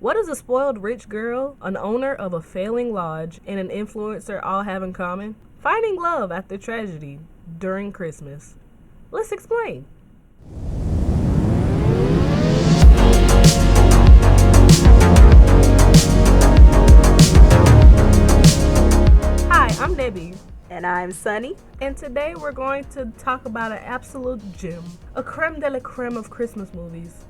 What does a spoiled rich girl, an owner of a failing lodge, and an influencer all have in common? Finding love after tragedy during Christmas. Let's explain. Hi, I'm Debbie. And I'm Sunny. And today we're going to talk about an absolute gem, a creme de la creme of Christmas movies,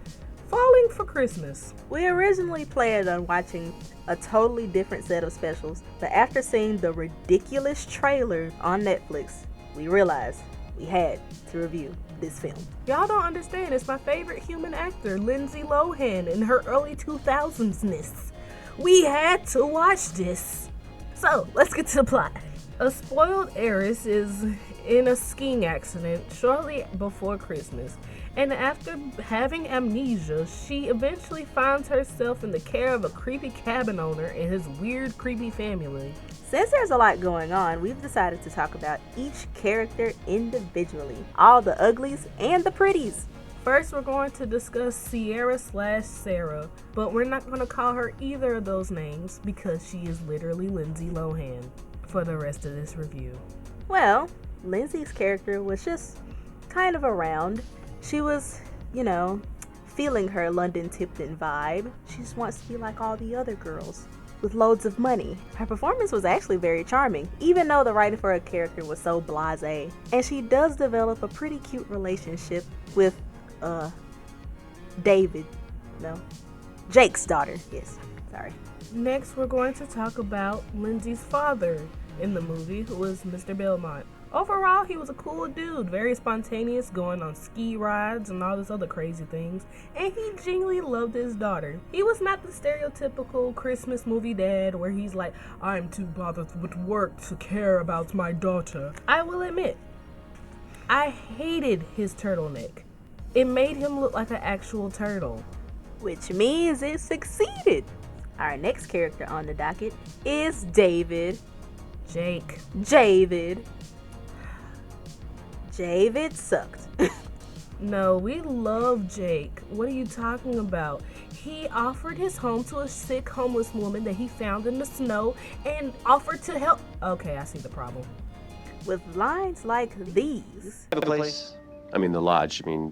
Falling for Christmas. We originally planned on watching a totally different set of specials, but after seeing the ridiculous trailer on Netflix, we realized we had to review this film. Y'all don't understand, it's my favorite human actor, Lindsay Lohan, in her early 2000s-ness. We had to watch this. So, let's get to the plot. A spoiled heiress is in a skiing accident shortly before Christmas, and after having amnesia, she eventually finds herself in the care of a creepy cabin owner and his weird, creepy family. Since there's a lot going on, we've decided to talk about each character individually, all the uglies and the pretties. First, we're going to discuss Sierra/Sarah, but we're not going to call her either of those names because she is literally Lindsay Lohan for the rest of this review. Well, Lindsay's character was just kind of around. She was, feeling her London Tipton vibe. She just wants to be like all the other girls with loads of money. Her performance was actually very charming, even though the writing for her character was so blasé. And she does develop a pretty cute relationship with Jake's daughter. Yes, sorry. Next, we're going to talk about Lindsay's father in the movie, who was Mr. Belmont. Overall, he was a cool dude, very spontaneous, going on ski rides and all this other crazy things, and he genuinely loved his daughter. He was not the stereotypical Christmas movie dad where he's like, I'm too bothered with work to care about my daughter. I will admit, I hated his turtleneck. It made him look like an actual turtle. Which means it succeeded. Our next character on the docket is David. Javid sucked. No, we love Jake. What are you talking about? He offered his home to a sick homeless woman that he found in the snow and offered to help. Okay, I see the problem. With lines like these. Have a place. The lodge. We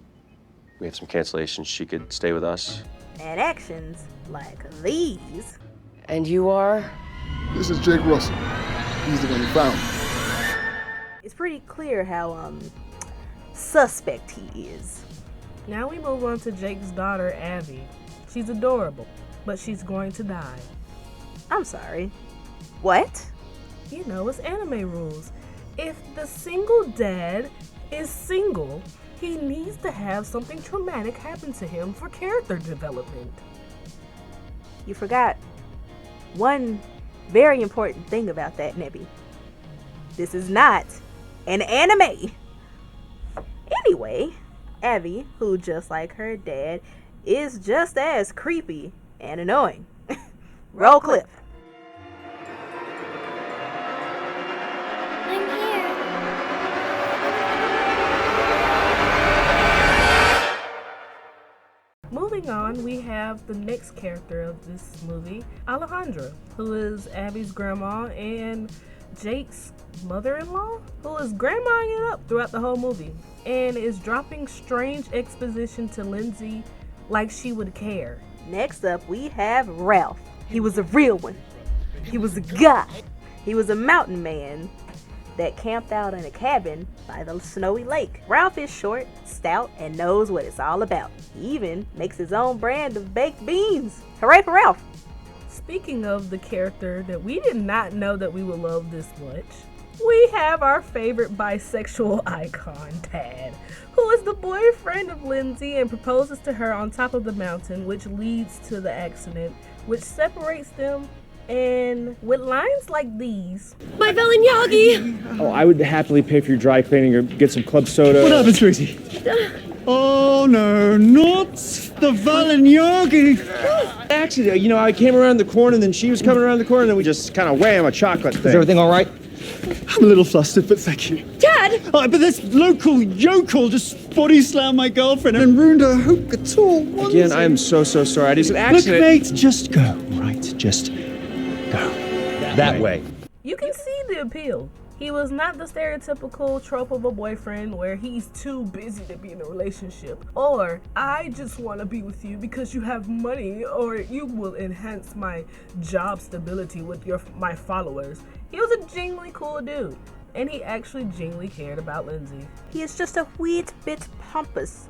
have some cancellations. She could stay with us. And actions like these. And you are? This is Jake Russell. He's the one who found me. It's pretty clear how suspect he is. Now we move on to Jake's daughter, Abby. She's adorable, but she's going to die. I'm sorry. What? It's anime rules. If the single dad is single, he needs to have something traumatic happen to him for character development. You forgot one very important thing about that, Nebby. This is not an anime. Anyway, Abby, who just like her dad, is just as creepy and annoying. Roll clip. I'm here. Moving on, we have the next character of this movie, Alejandra, who is Abby's grandma and Jake's mother-in-law, who is grandmaing it up throughout the whole movie and is dropping strange exposition to Lindsay like she would care. Next up, we have Ralph. He was a real one. He was a guy. He was a mountain man that camped out in a cabin by the snowy lake. Ralph is short, stout, and knows what it's all about. He even makes his own brand of baked beans. Hooray for Ralph! Speaking of the character that we did not know that we would love this much, we have our favorite bisexual icon, Tad, who is the boyfriend of Lindsay and proposes to her on top of the mountain, which leads to the accident, which separates them. And with lines like these, My Valignaggi! Oh, I would happily pay for your dry cleaning or get some club soda. What happened, sweetie? Oh, no, not the Valignaggi. Actually, I came around the corner and then she was coming around the corner and then we just kind of wham, a chocolate thing. Is everything all right? I'm a little flustered, but thank you. Dad! But this local yokel just body slammed my girlfriend and ruined her hoop guitar. Again, I am so sorry. It is an Look, accident. mate, just go. Right, just go. That way. You can see the appeal. He was not the stereotypical trope of a boyfriend where he's too busy to be in a relationship. Or, I just want to be with you because you have money, or you will enhance my job stability with my followers. He was a genuinely cool dude. And he actually genuinely cared about Lindsay. He is just a wee bit pompous.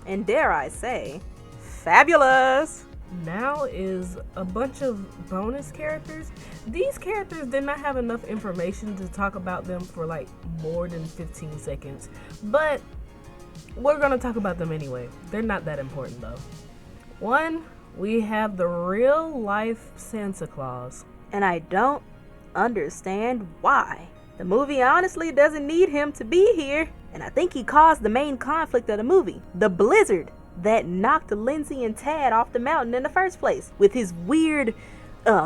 And dare I say, fabulous. Now is a bunch of bonus characters. These characters did not have enough information to talk about them for like more than 15 seconds. But we're gonna talk about them anyway. They're not that important though. One, we have the real life Santa Claus. And I don't understand why. The movie honestly doesn't need him to be here. And I think he caused the main conflict of the movie. The blizzard that knocked Lindsay and Tad off the mountain in the first place. With his weird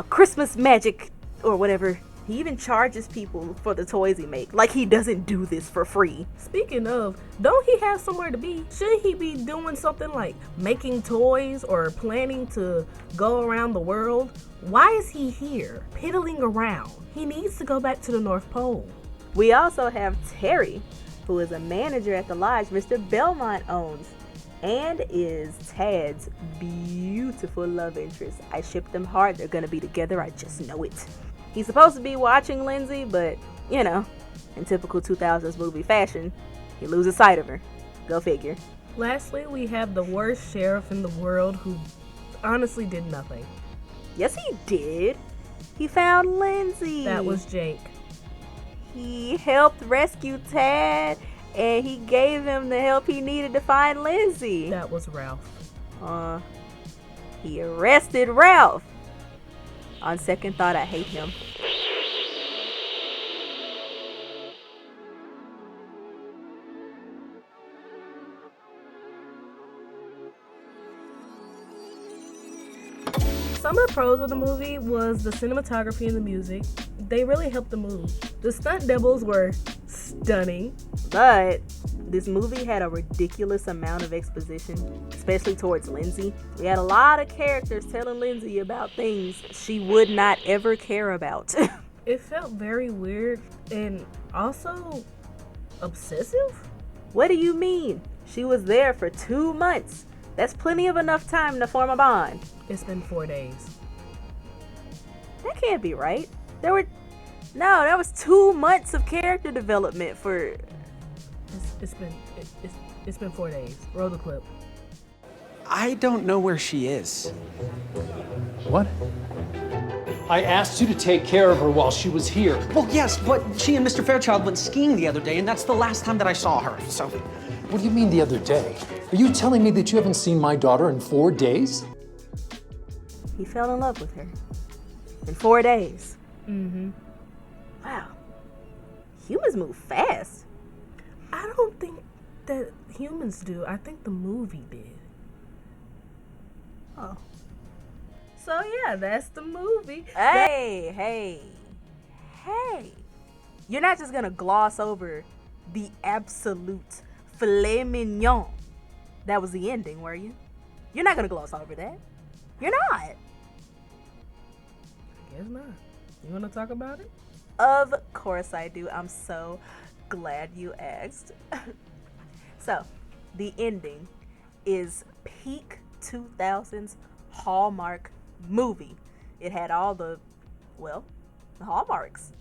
Christmas magic or whatever. He even charges people for the toys he makes. Like he doesn't do this for free. Speaking of, don't he have somewhere to be? Should he be doing something like making toys or planning to go around the world? Why is he here, piddling around? He needs to go back to the North Pole. We also have Terry, who is a manager at the lodge Mr. Belmont owns, and is Tad's beautiful love interest. I ship them hard. They're gonna be together. I just know it. He's supposed to be watching Lindsay, but, you know, in typical 2000s movie fashion, he loses sight of her. Go figure. Lastly, we have the worst sheriff in the world who honestly did nothing. Yes, he did. He found Lindsay. That was Jake. He helped rescue Tad, and he gave him the help he needed to find Lindsay. That was Ralph. He arrested Ralph. On second thought, I hate him. Some of the pros of the movie was the cinematography and the music. They really helped the mood. The stunt doubles were stunning. But this movie had a ridiculous amount of exposition, especially towards Lindsay. We had a lot of characters telling Lindsay about things she would not ever care about. It felt very weird and also obsessive. What do you mean? She was there for 2 months. That's plenty of enough time to form a bond. It's been 4 days. That can't be right. That was 2 months of character development for... It's been 4 days. Roll the clip. I don't know where she is. What? I asked you to take care of her while she was here. Well, yes, but she and Mr. Fairchild went skiing the other day, and that's the last time that I saw her, so... What do you mean the other day? Are you telling me that you haven't seen my daughter in 4 days? He fell in love with her. In 4 days. Mm-hmm. Wow. Humans move fast. I don't think that humans do. I think the movie did. Oh. So yeah, that's the movie. Hey. You're not just gonna gloss over the absolute filet mignon. That was the ending, were you? You're not gonna gloss over that. You're not. I guess not. You wanna talk about it? Of course I do. I'm so glad you asked. So, the ending is peak 2000s Hallmark movie. It had all the hallmarks.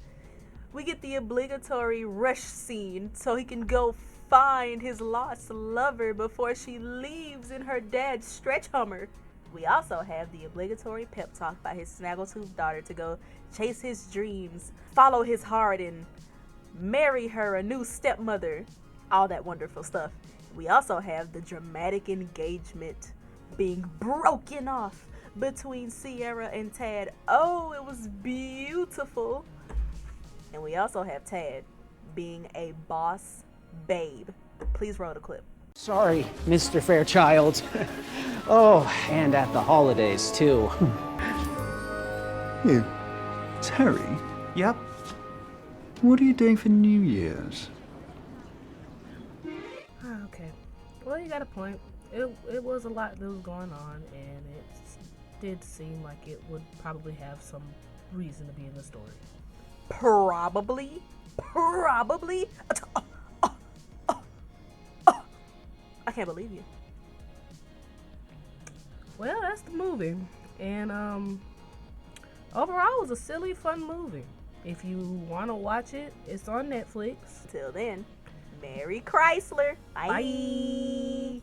We get the obligatory rush scene so he can go find his lost lover before she leaves in her dad's stretch Hummer. We also have the obligatory pep talk by his snaggletooth daughter to go chase his dreams, follow his heart, and marry her a new stepmother. All that wonderful stuff. We also have the dramatic engagement being broken off between Sierra and Tad. Oh, it was beautiful. And we also have Tad being a boss babe. Please roll the clip. Sorry, Mr. Fairchild. Oh, and at the holidays, too. You, Terry? Yep. What are you doing for New Year's? Okay. Well, you got a point. It was a lot that was going on, and it did seem like it would probably have some reason to be in the story. Probably. I can't believe you. Well, that's the movie, and overall, it was a silly, fun movie. If you want to watch it, it's on Netflix. Till then, Merry Chrysler. Bye. Bye.